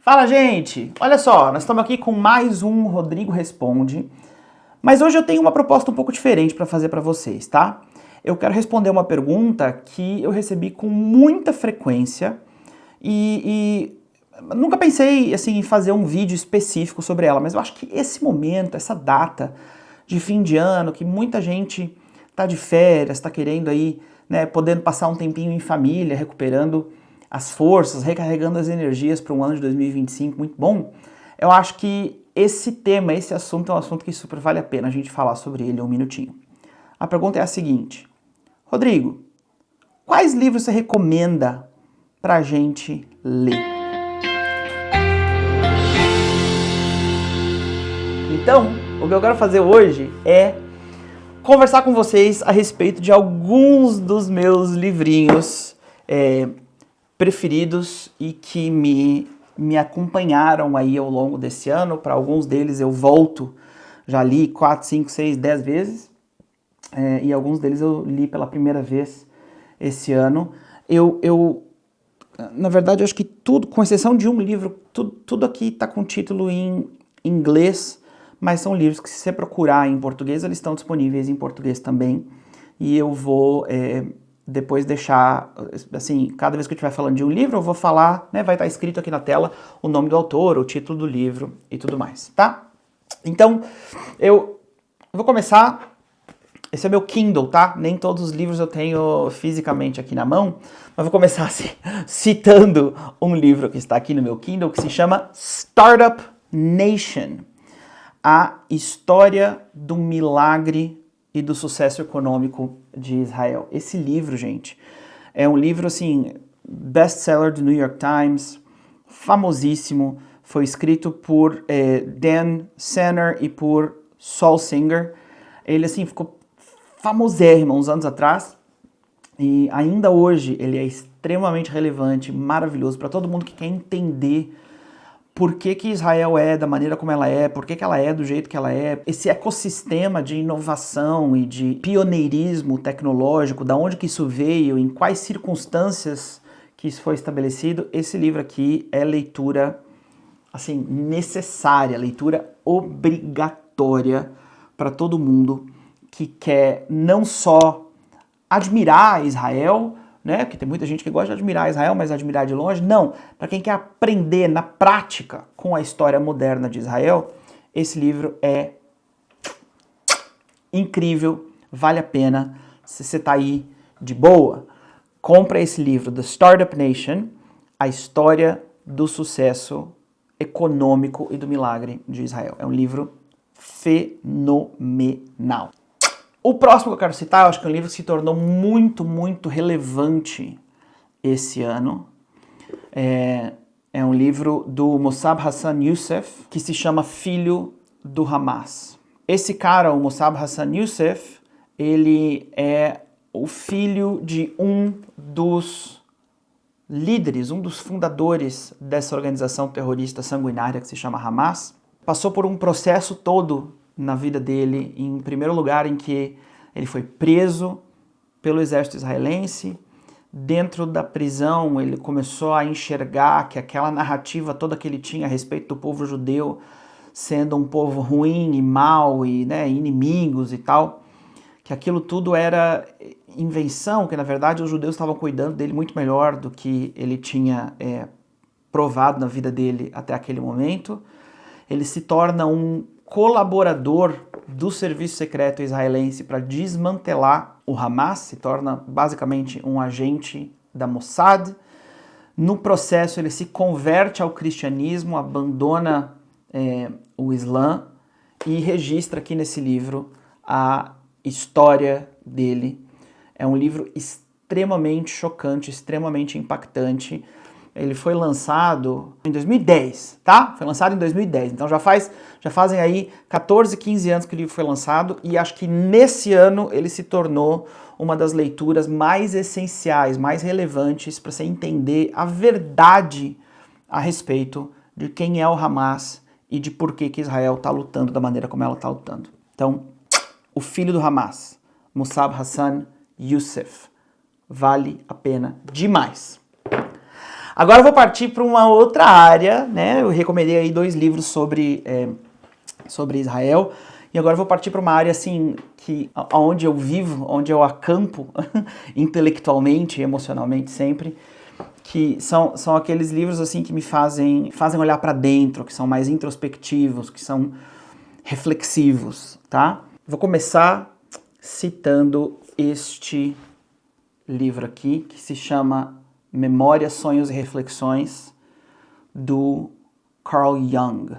Fala, gente! Olha só, nós estamos aqui com mais um Rodrigo Responde, mas hoje eu tenho uma proposta um pouco diferente para fazer para vocês, tá? Eu quero responder uma pergunta que eu recebi com muita frequência e nunca pensei assim, em fazer um vídeo específico sobre ela, mas eu acho que esse momento, essa data de fim de ano, que muita gente tá de férias, tá querendo aí, né, podendo passar um tempinho em família, recuperando as forças, recarregando as energias para um ano de 2025 muito bom, eu acho que esse tema, esse assunto é um assunto que super vale a pena a gente falar sobre ele um minutinho. A pergunta é a seguinte: Rodrigo, quais livros você recomenda para a gente ler? Então, o que eu quero fazer hoje é conversar com vocês a respeito de alguns dos meus livrinhos preferidos e que me acompanharam aí ao longo desse ano. Para alguns deles eu volto, já li 4, 5, 6, 10 vezes, e alguns deles eu li pela primeira vez esse ano. Na verdade, eu acho que tudo, com exceção de um livro, tudo aqui está com título em inglês, mas são livros que, se você procurar em português, eles estão disponíveis em português também, e eu vou depois deixar, assim, cada vez que eu estiver falando de um livro, eu vou falar, né, vai estar escrito aqui na tela o nome do autor, o título do livro e tudo mais, tá? Então, eu vou começar. Esse é meu Kindle, tá? Nem todos os livros eu tenho fisicamente aqui na mão, mas vou começar assim, citando um livro que está aqui no meu Kindle, que se chama Startup Nation: A História do Milagre e do Sucesso Econômico de Israel. Esse livro, gente, é um livro, assim, best-seller do New York Times, famosíssimo, foi escrito por Dan Senner e por Saul Singer. Ele, assim, ficou famosérrimo uns anos atrás, e ainda hoje ele é extremamente relevante, maravilhoso para todo mundo que quer entender por que Israel é da maneira como ela é, por que ela é do jeito que ela é, esse ecossistema de inovação e de pioneirismo tecnológico, da onde que isso veio, em quais circunstâncias que isso foi estabelecido. Esse livro aqui é leitura, assim, necessária, leitura obrigatória para todo mundo que quer não só admirar Israel, né? Porque tem muita gente que gosta de admirar Israel, mas admirar de longe. Não, para quem quer aprender na prática com a história moderna de Israel, esse livro é incrível, vale a pena. Se você está aí de boa, compra esse livro, The Startup Nation: A História do Sucesso Econômico e do Milagre de Israel. É um livro fenomenal. O próximo que eu quero citar, eu acho que é um livro que se tornou muito, muito relevante esse ano. É um livro do Mossab Hassan Youssef, que se chama Filho do Hamas. Esse cara, o Mossab Hassan Youssef, ele é o filho de um dos líderes, um dos fundadores dessa organização terrorista sanguinária que se chama Hamas. Passou por um processo todo na vida dele, em primeiro lugar em que ele foi preso pelo exército israelense. Dentro da prisão ele começou a enxergar que aquela narrativa toda que ele tinha a respeito do povo judeu sendo um povo ruim e mau e, né, inimigos e tal, que aquilo tudo era invenção, que na verdade os judeus estavam cuidando dele muito melhor do que ele tinha provado na vida dele até aquele momento. Ele se torna um colaborador do serviço secreto israelense para desmantelar o Hamas, se torna basicamente um agente da Mossad. No processo ele se converte ao cristianismo, abandona o Islã e registra aqui nesse livro a história dele. É um livro extremamente chocante, extremamente impactante. Ele foi lançado em 2010, tá? Foi lançado em 2010, então já fazem aí 14, 15 anos que o livro foi lançado, e acho que nesse ano ele se tornou uma das leituras mais essenciais, mais relevantes para você entender a verdade a respeito de quem é o Hamas e de por que Israel está lutando da maneira como ela está lutando. Então, o filho do Hamas, Mossab Hassan Youssef, vale a pena demais. Agora eu vou partir para uma outra área, né? Eu recomendei aí 2 livros sobre Israel, e agora eu vou partir para uma área assim onde eu vivo, onde eu acampo intelectualmente e emocionalmente sempre, que são aqueles livros assim que me fazem olhar para dentro, que são mais introspectivos, que são reflexivos, tá? Vou começar citando este livro aqui, que se chama Memórias, Sonhos e Reflexões, do Carl Jung.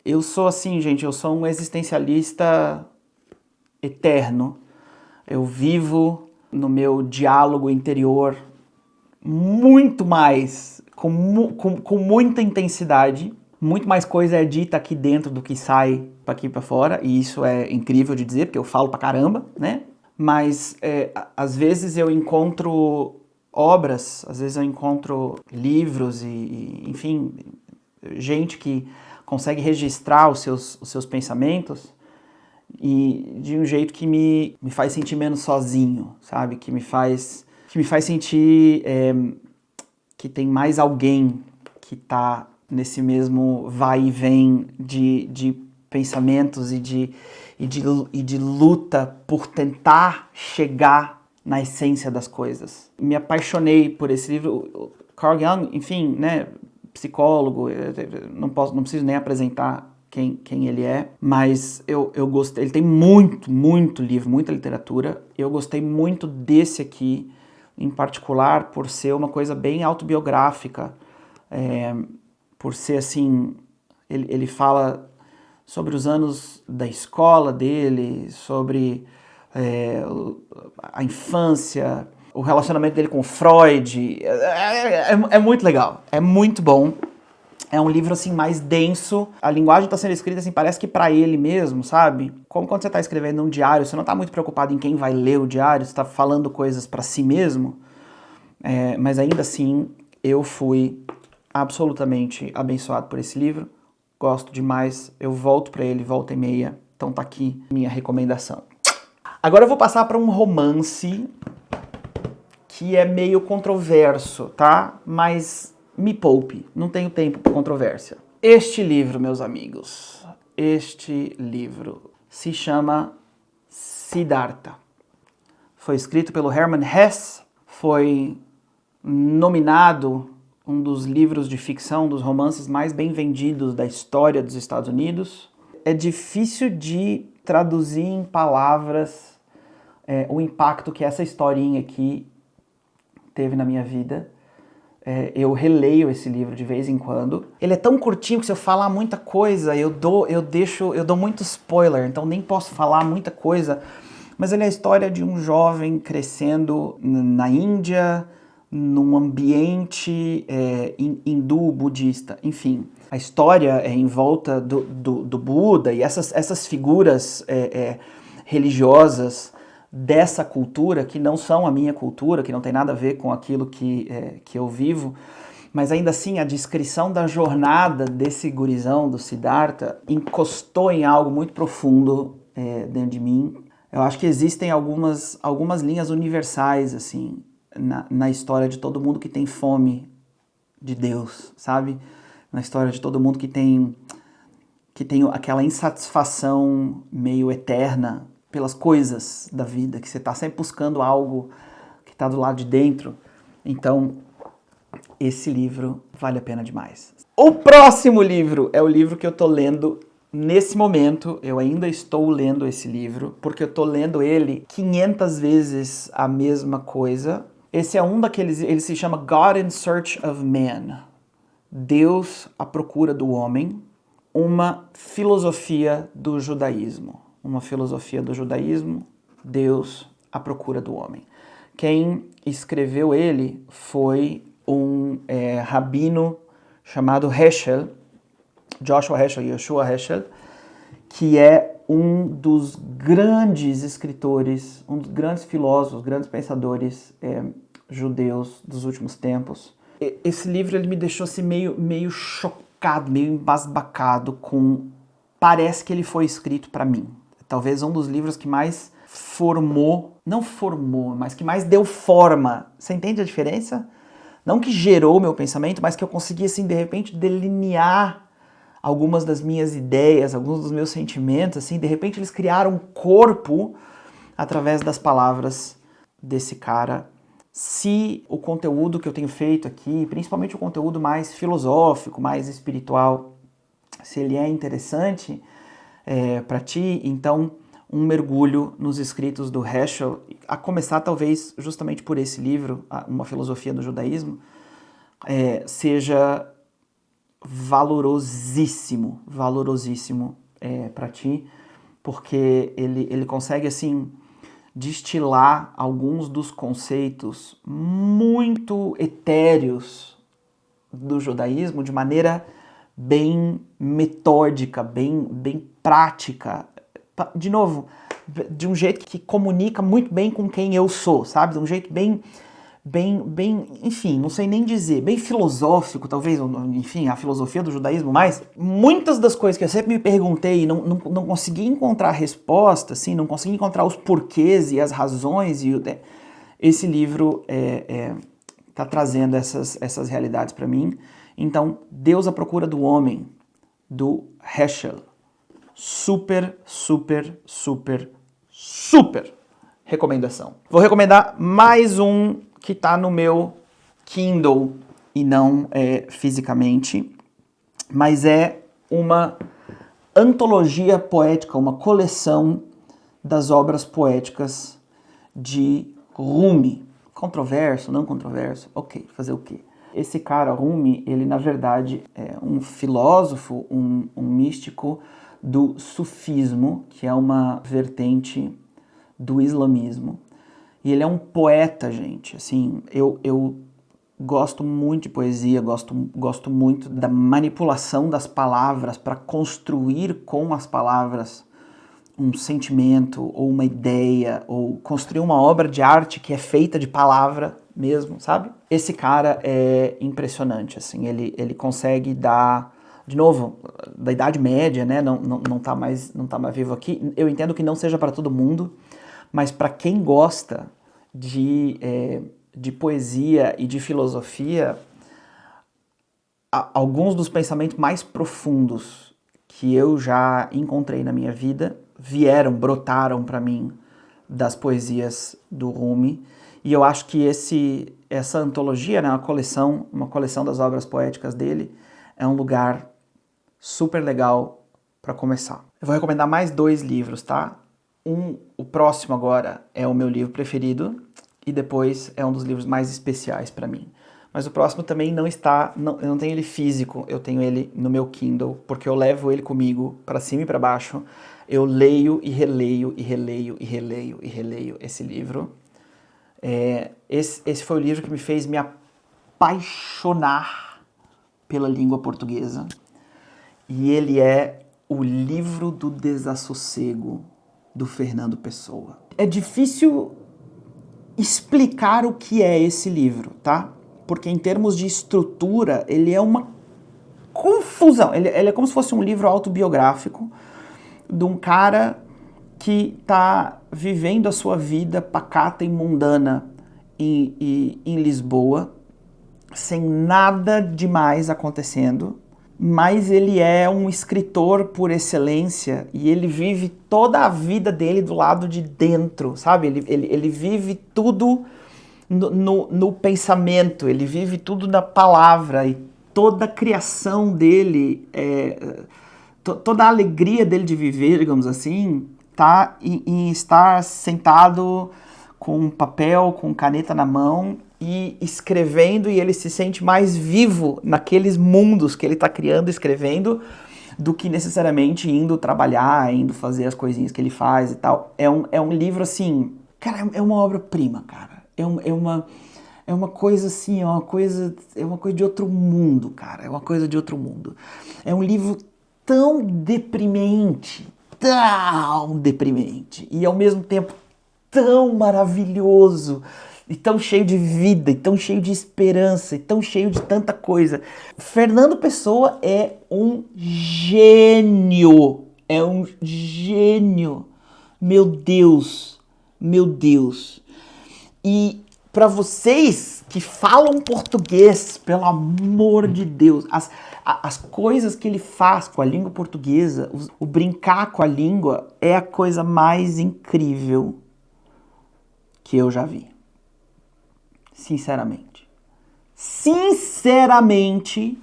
Eu sou assim, gente, eu sou um existencialista eterno. Eu vivo no meu diálogo interior muito mais, com muita intensidade. Muito mais coisa é dita aqui dentro do que sai para aqui para fora, e isso é incrível de dizer, porque eu falo pra caramba, né? Mas às vezes eu encontro obras, às vezes eu encontro livros enfim, gente que consegue registrar os seus pensamentos e de um jeito que me faz sentir menos sozinho, sabe? Que me faz sentir que tem mais alguém que tá nesse mesmo vai e vem de pensamentos e de luta por tentar chegar na essência das coisas. Me apaixonei por esse livro. Carl Jung, enfim, né, psicólogo, não preciso nem apresentar quem ele é, mas eu gostei. Ele tem muito livro, muita literatura. Eu gostei muito desse aqui, em particular, por ser uma coisa bem autobiográfica, por ser assim, ele fala sobre os anos da escola dele, sobre a infância, o relacionamento dele com Freud. É muito legal, é muito bom. É um livro assim mais denso, a linguagem está sendo escrita assim, parece que para ele mesmo, sabe? Como quando você está escrevendo um diário, você não está muito preocupado em quem vai ler o diário, você está falando coisas para si mesmo, mas ainda assim eu fui absolutamente abençoado por esse livro, gosto demais, eu volto para ele, volta e meia, então tá aqui minha recomendação. Agora eu vou passar para um romance que é meio controverso, tá? Mas me poupe, não tenho tempo para controvérsia. Este livro, meus amigos, este livro se chama Siddhartha. Foi escrito pelo Hermann Hesse, foi nominado um dos livros de ficção, dos romances mais bem vendidos da história dos Estados Unidos. É difícil de traduzir em palavras o impacto que essa historinha aqui teve na minha vida. Eu releio esse livro de vez em quando. Ele é tão curtinho que se eu falar muita coisa, eu dou muito spoiler, então nem posso falar muita coisa. Mas ele é a história de um jovem crescendo na Índia, num ambiente hindu-budista, enfim. A história é em volta do Buda e essas figuras religiosas dessa cultura, que não são a minha cultura, que não tem nada a ver com aquilo que eu vivo, mas ainda assim a descrição da jornada desse gurizão, do Siddhartha, encostou em algo muito profundo dentro de mim. Eu acho que existem algumas linhas universais, assim, na história de todo mundo que tem fome de Deus, sabe? Na história de todo mundo que tem aquela insatisfação meio eterna pelas coisas da vida, que você está sempre buscando algo que está do lado de dentro. Então, esse livro vale a pena demais. O próximo livro é o livro que eu tô lendo nesse momento. Eu ainda estou lendo esse livro, porque eu tô lendo ele 500 vezes a mesma coisa. Esse é um daqueles, ele se chama God in Search of Man. Deus à procura do homem, uma filosofia do judaísmo. Uma filosofia do judaísmo, Deus à procura do homem. Quem escreveu ele foi um rabino chamado Heschel, Joshua Heschel, Yeshua Heschel, que é um dos grandes escritores, um dos grandes filósofos, grandes pensadores judeus dos últimos tempos. Esse livro ele me deixou assim, meio chocado, meio embasbacado com... Parece que ele foi escrito para mim. Talvez um dos livros que mais formou, não formou, mas que mais deu forma. Você entende a diferença? não que gerou o meu pensamento, mas que eu consegui, assim, de repente, delinear algumas das minhas ideias, alguns dos meus sentimentos, assim, de repente eles criaram um corpo através das palavras desse cara. Se o conteúdo que eu tenho feito aqui, principalmente o conteúdo mais filosófico, mais espiritual, se ele é interessante para ti, então um mergulho nos escritos do Heschel, a começar talvez justamente por esse livro, Uma Filosofia do Judaísmo, seja valorosíssimo para ti, porque ele consegue, assim, destilar alguns dos conceitos muito etéreos do judaísmo de maneira bem metódica, bem prática. De novo, de um jeito que comunica muito bem com quem eu sou, sabe? De um jeito bem, enfim, não sei nem dizer, bem filosófico, talvez, enfim, a filosofia do judaísmo, mas muitas das coisas que eu sempre me perguntei e não consegui encontrar resposta, assim, não consegui encontrar os porquês e as razões, esse livro tá trazendo essas realidades para mim. Então, Deus à Procura do Homem, do Heschel. Super recomendação. Vou recomendar mais um que está no meu Kindle e não fisicamente, mas é uma antologia poética, uma coleção das obras poéticas de Rumi. Controverso, não controverso? Ok, fazer o quê? Esse cara, Rumi, ele na verdade é um filósofo, um místico do sufismo, que é uma vertente do islamismo. E ele é um poeta, gente. Assim, eu gosto muito de poesia, gosto muito da manipulação das palavras para construir com as palavras um sentimento ou uma ideia, ou construir uma obra de arte que é feita de palavra mesmo, sabe? Esse cara é impressionante, assim, ele consegue dar, de novo, da Idade Média, né, não tá mais vivo aqui. Eu entendo que não seja para todo mundo, mas para quem gosta de poesia e de filosofia, alguns dos pensamentos mais profundos que eu já encontrei na minha vida brotaram para mim das poesias do Rumi, e eu acho que essa antologia, né, uma coleção das obras poéticas dele, é um lugar super legal para começar. Eu vou recomendar mais 2 livros, tá? O próximo agora é o meu livro preferido, e depois é um dos livros mais especiais para mim. Mas o próximo também eu não tenho ele físico, eu tenho ele no meu Kindle, porque eu levo ele comigo para cima e para baixo. Eu leio e releio esse livro. Esse foi o livro que me fez me apaixonar pela língua portuguesa. E ele é O Livro do Desassossego, do Fernando Pessoa. É difícil explicar o que é esse livro, tá? Porque em termos de estrutura, ele é uma confusão. Ele é como se fosse um livro autobiográfico de um cara que está vivendo a sua vida pacata e mundana em Lisboa, sem nada demais acontecendo, mas ele é um escritor por excelência e ele vive toda a vida dele do lado de dentro, sabe? Ele vive tudo no pensamento, ele vive tudo na palavra, e toda a criação dele, toda a alegria dele de viver, digamos assim, tá em estar sentado com um papel, com caneta na mão e escrevendo, e ele se sente mais vivo naqueles mundos que ele está criando, escrevendo, do que necessariamente indo trabalhar, indo fazer as coisinhas que ele faz e tal. É um livro, assim, cara, é uma obra-prima, cara. É uma coisa assim, é uma coisa de outro mundo, cara. É uma coisa de outro mundo. É um livro tão deprimente, e ao mesmo tempo tão maravilhoso, e tão cheio de vida, e tão cheio de esperança, e tão cheio de tanta coisa. Fernando Pessoa é um gênio. É um gênio. Meu Deus. E para vocês que falam português, pelo amor de Deus, as coisas que ele faz com a língua portuguesa, o brincar com a língua, é a coisa mais incrível que eu já vi. Sinceramente. Sinceramente,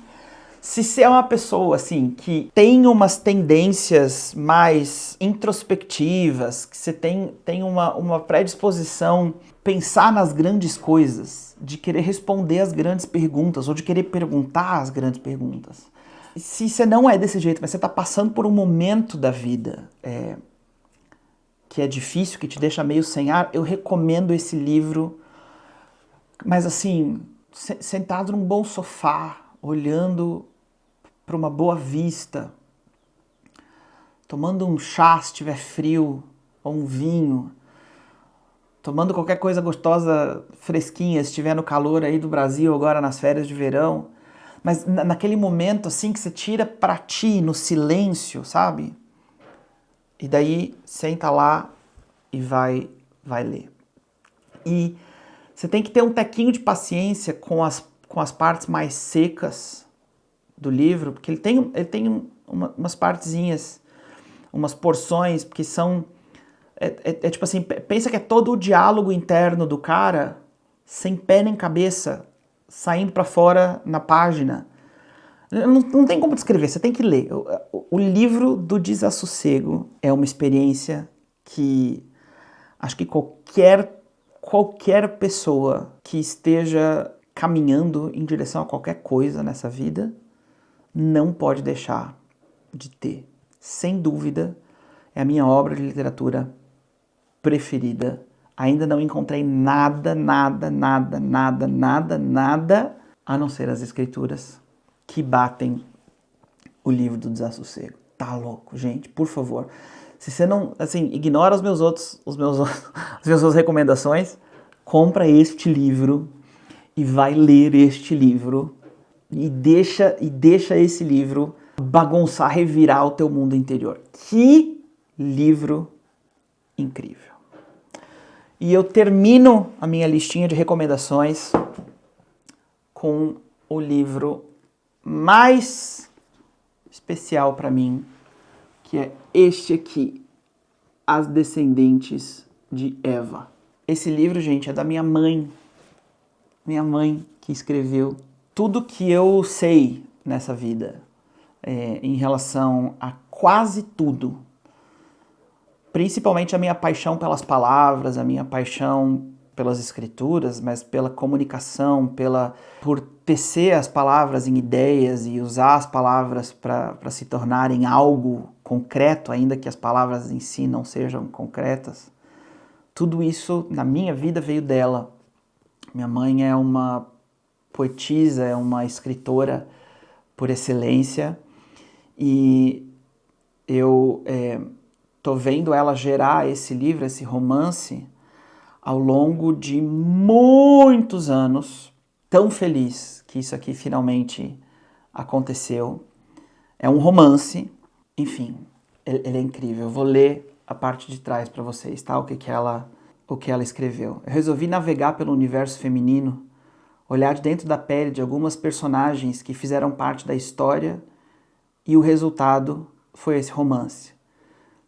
se você é uma pessoa assim que tem umas tendências mais introspectivas, que você tem uma predisposição a pensar nas grandes coisas, de querer responder as grandes perguntas, ou de querer perguntar as grandes perguntas. Se você não é desse jeito, mas você está passando por um momento da vida que é difícil, que te deixa meio sem ar, eu recomendo esse livro, mas assim, sentado num bom sofá, olhando para uma boa vista, tomando um chá se tiver frio, ou um vinho, tomando qualquer coisa gostosa, fresquinha, se estiver no calor aí do Brasil, agora nas férias de verão, mas naquele momento assim que você tira para ti, no silêncio, sabe? E daí senta lá e vai ler. E você tem que ter um tequinho de paciência com as partes mais secas do livro, porque ele tem umas partezinhas, umas porções, que são... É tipo assim, pensa que é todo o diálogo interno do cara, sem pé nem cabeça, saindo para fora na página. Não tem como descrever, você tem que ler. O livro do Desassossego é uma experiência que acho que qualquer pessoa que esteja caminhando em direção a qualquer coisa nessa vida não pode deixar de ter. Sem dúvida, é a minha obra de literatura preferida. Ainda não encontrei nada, a não ser as escrituras que batem o livro do Desassossego. Tá louco, gente, por favor. Se você não, assim, ignora as minhas outras recomendações, compra este livro e vai ler este livro e deixa esse livro bagunçar, revirar o teu mundo interior. Que livro incrível. E eu termino a minha listinha de recomendações com o livro mais especial para mim, que é este aqui, As Descendentes de Eva. Esse livro, gente, é da minha mãe. Minha mãe que escreveu tudo que eu sei nessa vida em relação a quase tudo. Principalmente a minha paixão pelas palavras, a minha paixão pelas escrituras, mas pela comunicação, por tecer as palavras em ideias e usar as palavras para se tornarem algo concreto, ainda que as palavras em si não sejam concretas. Tudo isso na minha vida veio dela. Minha mãe é uma poetisa, é uma escritora por excelência, e eu tô vendo ela gerar esse livro, esse romance, ao longo de muitos anos. Tão feliz que isso aqui finalmente aconteceu. É um romance, enfim, ele é incrível. Eu vou ler a parte de trás para vocês, tá? O que ela escreveu. Eu resolvi navegar pelo universo feminino, olhar de dentro da pele de algumas personagens que fizeram parte da história, e o resultado foi esse romance.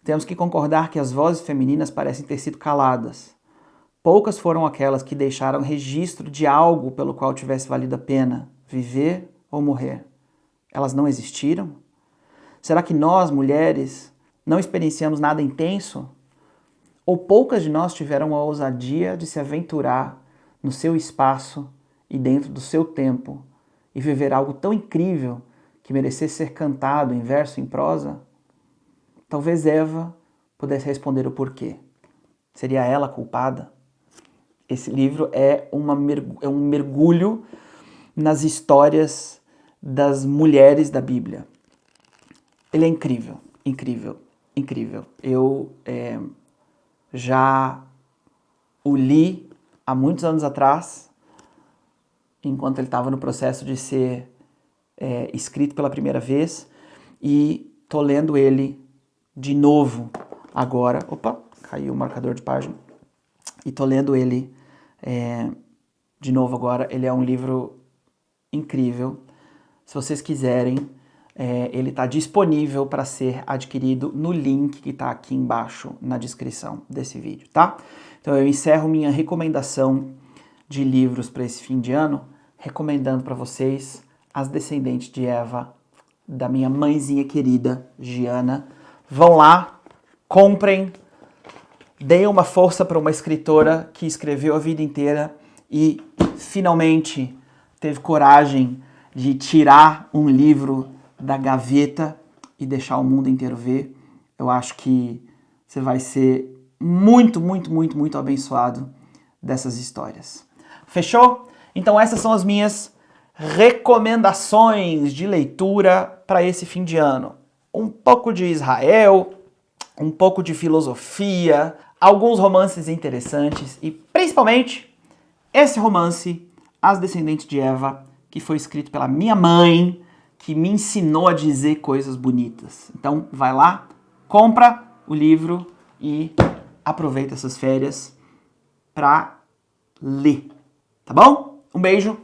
Temos que concordar que as vozes femininas parecem ter sido caladas. Poucas foram aquelas que deixaram registro de algo pelo qual tivesse valido a pena viver ou morrer. Elas não existiram? Será que nós, mulheres, não experienciamos nada intenso? Ou poucas de nós tiveram a ousadia de se aventurar no seu espaço e dentro do seu tempo e viver algo tão incrível que merecesse ser cantado em verso e em prosa? Talvez Eva pudesse responder o porquê. Seria ela culpada? Esse livro é um mergulho nas histórias das mulheres da Bíblia. Ele é incrível, incrível, incrível. Eu já o li há muitos anos atrás, enquanto ele estava no processo de ser escrito pela primeira vez, e tô lendo ele de novo agora. Opa, caiu o marcador de página. E tô lendo ele de novo agora, ele é um livro incrível. Se vocês quiserem, ele está disponível para ser adquirido no link que está aqui embaixo na descrição desse vídeo, tá? Então eu encerro minha recomendação de livros para esse fim de ano, recomendando para vocês As Descendentes de Eva, da minha mãezinha querida, Giana. Vão lá, comprem, deem uma força para uma escritora que escreveu a vida inteira e finalmente teve coragem de tirar um livro da gaveta e deixar o mundo inteiro ver. Eu acho que você vai ser muito, muito, muito, muito abençoado dessas histórias. Fechou? Então essas são as minhas recomendações de leitura para esse fim de ano. Um pouco de Israel, um pouco de filosofia, alguns romances interessantes e principalmente esse romance, As Descendentes de Eva, que foi escrito pela minha mãe, que me ensinou a dizer coisas bonitas. Então vai lá, compra o livro e aproveita essas férias para ler, tá bom? Um beijo!